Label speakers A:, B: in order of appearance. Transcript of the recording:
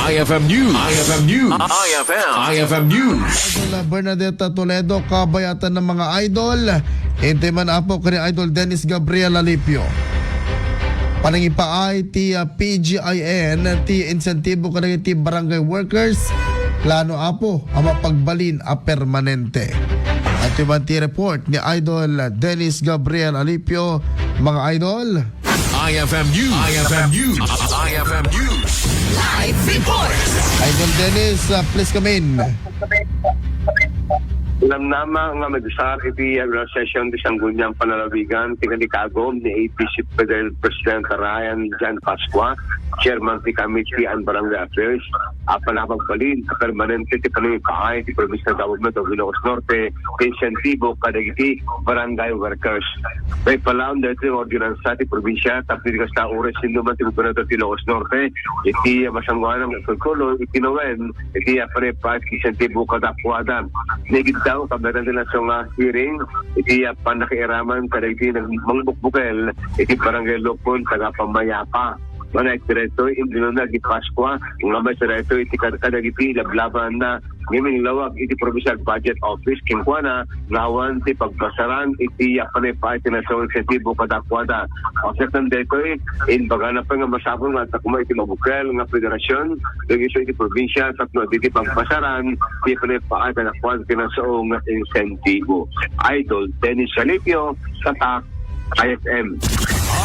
A: IFM News. IFM News. IFM News.
B: Idol Bernadette Toledo, kabayatan ng mga idol. Hintay man apo kani Idol Dennis Gabriel Alipio. Panangipaay ti PGIN ti insentibo kanang ti barangay workers. Plano apo ang mapagbalin a permanente. At iban ti report ni Idol Dennis Gabriel Alipio, mga idol.
A: IFM News. IFM News. IFM News.
C: Live report.
B: Idol Dennis, please come in.
D: Alam naman nga mag-usar iti session di Sangguniang Panalawigan tingalikagom ni APC Federal President Ryan Jan Pascua, Chairman ti Committee on Barangay Affairs, panapagbalin sa permanente ti panungkaay ti Provincial Government of Ilocos Norte ti insentibo kadagiti barangay workers. May palaon dito yung ordinansa ti probinsya tapos di kasta ures sinuman ti Gobernador ti Ilocos Norte iti masangguan ng kulkulo iti nowen iti parepas ti insentibo kadakwadan. Negit daw kabaran nila sa hearing iti panakiiraman kadagiti nagmangbukbukel iti barangay Lopon taga Pamayapa. Mana direto hindi na gi Paskwa nga may direto iti kadagiti lablaban na ngiming lawag iti provincial budget office kinkwana ngawan ti pagbasaran iti panepa iti nasyonal insentibo kadakwada. Second dito in bagana pa nga masapon nga takuma iti mabukel nga federasyon dagi sa iti probinsya tapno iti pagbasaran iti panepa iti kadakwada iti nasyonal insentibo. Idol Dennis Alipio, Tatak, IFM.